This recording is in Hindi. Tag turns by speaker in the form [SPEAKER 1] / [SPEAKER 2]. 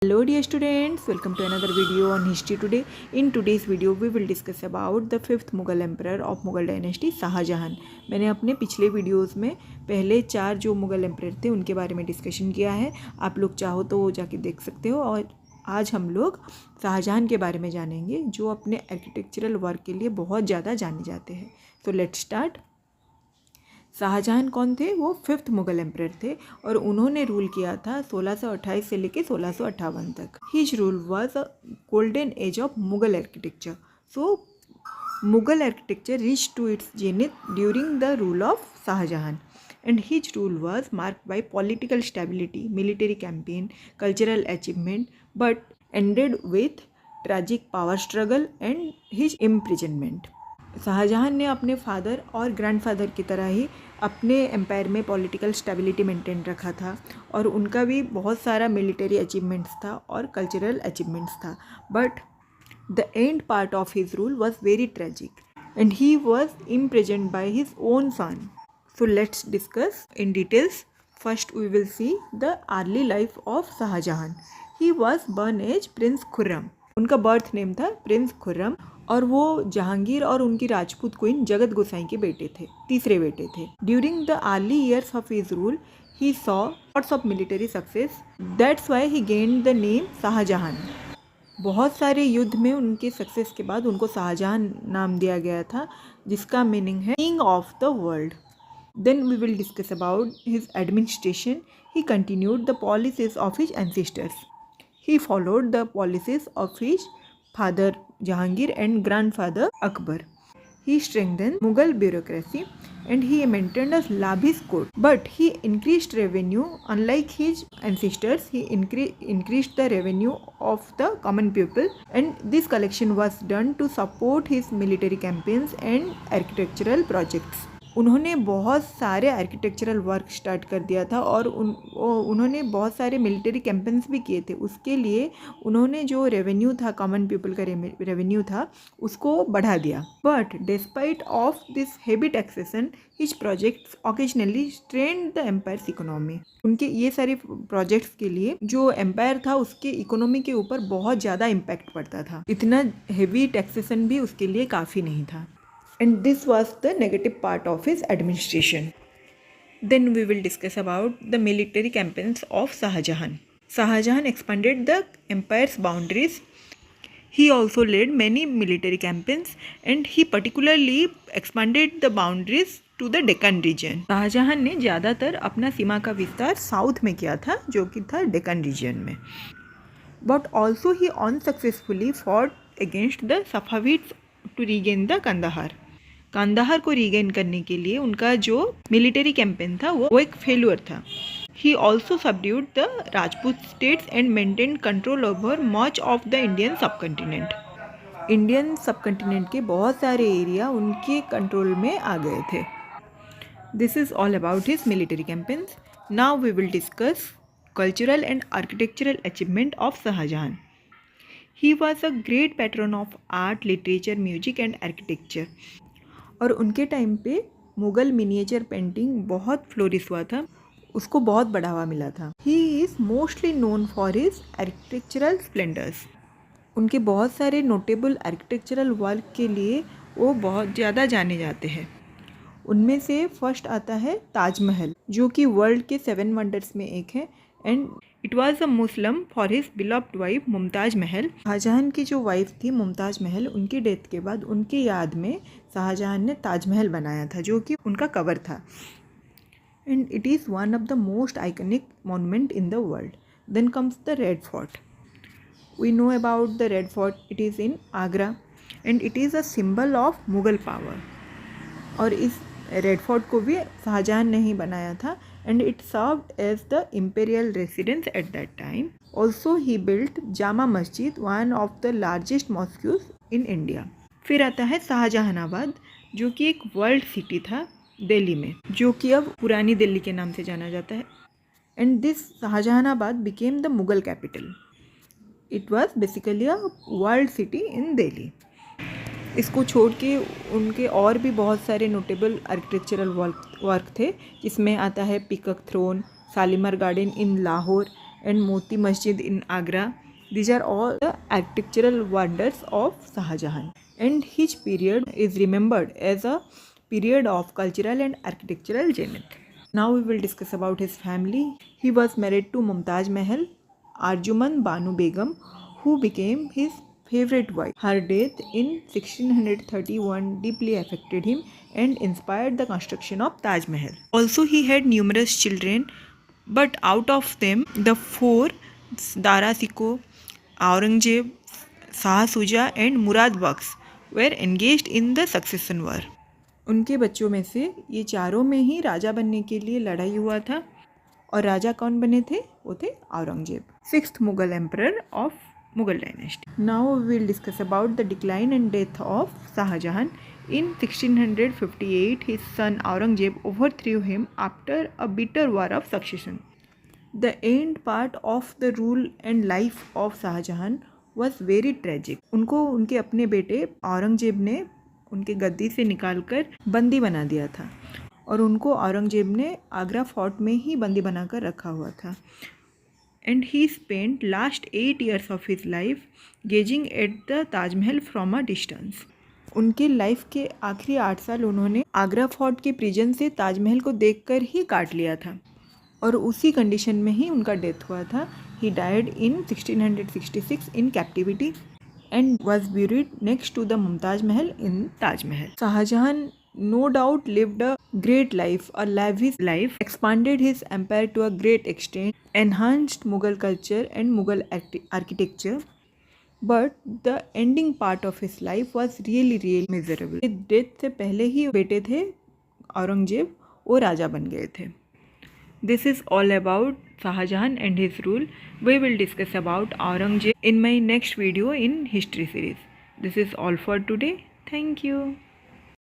[SPEAKER 1] Hello dear students, welcome to another video on history today. In today's video we will discuss about the 5th Mughal emperor of Mughal dynasty Shahjahan. मैंने अपने पिछले वीडियोस में पहले 4 जो मुग़ल एम्परर थे उनके बारे में डिस्कशन किया है। आप लोग चाहो तो जाके देख सकते हो। और आज हम लोग शाहजहां के बारे में जानेंगे जो अपने आर्किटेक्चरल वर्क के लिए बहुत ज़्यादा जाने जाते हैं। तो लेट्स स्टार्ट। शाहजहां कौन थे? वो 5th मुग़ल एम्परर थे और उन्होंने रूल किया था 1628 से लेकर 1658 तक। His rule was a golden age of Mughal architecture. So Mughal architecture reach to its zenith during the rule of Shah Jahan and his rule was marked by political stability, military campaign, cultural achievement, but ended with tragic power struggle and his imprisonment. Shah Jahan ने अपने फादर और ग्रैंडफादर की तरह ही अपने एम्पायर में पॉलिटिकल स्टेबिलिटी मेंटेन रखा था और उनका भी बहुत सारा मिलिट्री अचीवमेंट्स था और कल्चरल अचीवमेंट्स था, but the end part of his rule was very tragic and he was imprisoned by his own son. So let's discuss in details. First we will see the early life of Shah Jahan. He was born as Prince Khurram. उनका बर्थ नेम था प्रिंस खुर्रम और वो जहांगीर और उनकी राजपूत क्वीन जगत गोसाई के बेटे थे, तीसरे बेटे थे. During the early years of his rule he saw lots of military success. That's why he gained the name Shah Jahan. बहुत सारे युद्ध में उनके सक्सेस के बाद उनको शाहजहां नाम दिया गया था, जिसका मीनिंग है king of the world. Then we will discuss about his administration. He continued the policies of his ancestors. He followed the policies of his father Jahangir and grandfather Akbar. He strengthened Mughal bureaucracy and he maintained a lavish court. But he increased revenue. Unlike his ancestors, he increased the revenue of the common people, and this collection was done to support his military campaigns and architectural projects. उन्होंने बहुत सारे आर्किटेक्चरल वर्क स्टार्ट कर दिया था और उन्होंने बहुत सारे मिलिट्री कैंपेन्स भी किए थे. उसके लिए उन्होंने जो रेवेन्यू था, कॉमन पीपल का रेवेन्यू था, उसको बढ़ा दिया. But despite of this heavy taxation his projects occasionally strained the empire's economy. उनके ये सारे प्रोजेक्ट्स के लिए जो एम्पायर था उसके इकोनॉमी के ऊपर बहुत ज़्यादा इम्पैक्ट पड़ता था. इतना हेवी टैक्सेशन भी उसके लिए काफ़ी नहीं था. And this was the negative part of his administration. Then we will discuss about the military campaigns of Shahjahan. Shahjahan expanded the empire's boundaries. He also led many military campaigns and he particularly expanded the boundaries to the Deccan region. Shahjahan ने ज़्यादातर अपना सीमा का विस्तार साउथ में किया था, जो कि था डेक्कन रीजन में. But also he unsuccessfully fought against the Safavids to regain the Kandahar. Kandahar को रीगेन करने के लिए उनका जो मिलिट्री कैंपेन था वो एक फेल्यूर था. He also subdued the Rajput states and maintain control over much of the Indian subcontinent. Indian subcontinent के बहुत सारे एरिया उनके कंट्रोल में आ गए थे. This is all about his military campaigns. Now we will discuss cultural and architectural achievement of Shah Jahan. He was a great patron of art, literature, music and architecture. और उनके टाइम पे मुग़ल मिनिएचर पेंटिंग बहुत फ्लोरिश हुआ था, उसको बहुत बढ़ावा मिला था. He is mostly known for his architectural splendours. उनके बहुत सारे नोटेबल आर्किटेक्चरल वर्क के लिए वो बहुत ज़्यादा जाने जाते हैं. उनमें से फर्स्ट आता है ताजमहल, जो कि वर्ल्ड के 7 वंडर्स में एक है. And it was a Muslim for his beloved wife Mumtaz महल. शाहजहां की जो वाइफ थी मुमताज़ महल, उनकी डेथ के बाद उनके याद में शाहजहां ने ताजमहल बनाया था, जो कि उनका कवर था. And it is one of the most iconic monument in the world. Then comes the Red Fort. We know about the Red Fort. It is in Agra and it is a symbol of Mughal power. और इस रेड फोर्ट को भी शाहजहां ने ही बनाया था and it served as the imperial residence at that time. Also he built Jama Masjid, one of the largest mosques in India. फिर आता है शाहजहानाबाद, जो कि एक वर्ल्ड सिटी था दिल्ली में, जो कि अब पुरानी दिल्ली के नाम से जाना जाता है. and this Shahjahanabad became the Mughal capital. It was basically a world city in Delhi. इसको छोड़ के उनके और भी बहुत सारे नोटेबल आर्किटेक्चरल वर्क थे, जिसमें आता है Peacock Throne, Shalimar garden in Lahore and Moti Masjid in Agra. These are all the architectural wonders of Shah Jahan, and his period is remembered as a period of cultural and architectural zenith. Now we will discuss about his family. He was married to Mumtaz Mahal, Arjuman Banu Begum, who became his favorite wife. Her death in 1631 deeply affected him and inspired the construction of Taj Mahal. Also, he had numerous children, but out of them, the four, Dara Shikoh, Aurangzeb, Shah Shuja and Murad Baks, were engaged in the succession war. उनके बच्चों में से ये चारों में ही राजा बनने के लिए लड़ाई हुआ था, और राजा कौन बने थे? वो थे Aurangzeb, 6th Mughal emperor of Mughal dynasty. Now we will discuss about the decline and death of Shah Jahan. In 1658, his son Aurangzeb overthrew him after a bitter war of succession. The end part of the rule and life of Shahjahan was very tragic. उनको उनके अपने बेटे औरंगजेब ने उनके गद्दी से निकालकर बंदी बना दिया था, और उनको औरंगजेब ने आगरा फोर्ट में ही बंदी बनाकर रखा हुआ था. And he spent last 8 years of his life gazing at the Taj Mahal from a distance. उनके लाइफ के आखिरी 8 साल उन्होंने आगरा फोर्ट के प्रिजन से ताजमहल को देखकर ही काट लिया था, और उसी कंडीशन में ही उनका डेथ हुआ था. He died in 1666 in captivity and was buried next to the Mumtaz Mahal in Taj Mahal. Shahjahan no doubt lived a great life, a lavish life, expanded his empire to a great extent, enhanced Mughal culture and Mughal architecture, but the ending part of his life was really miserable. His death से पहले ही बेटे थे औरंगजेब, वो राजा बन गए थे. This is all about Shahjahan and his rule. We will discuss about Aurangzeb in my next video in history series. This is all for today. Thank you.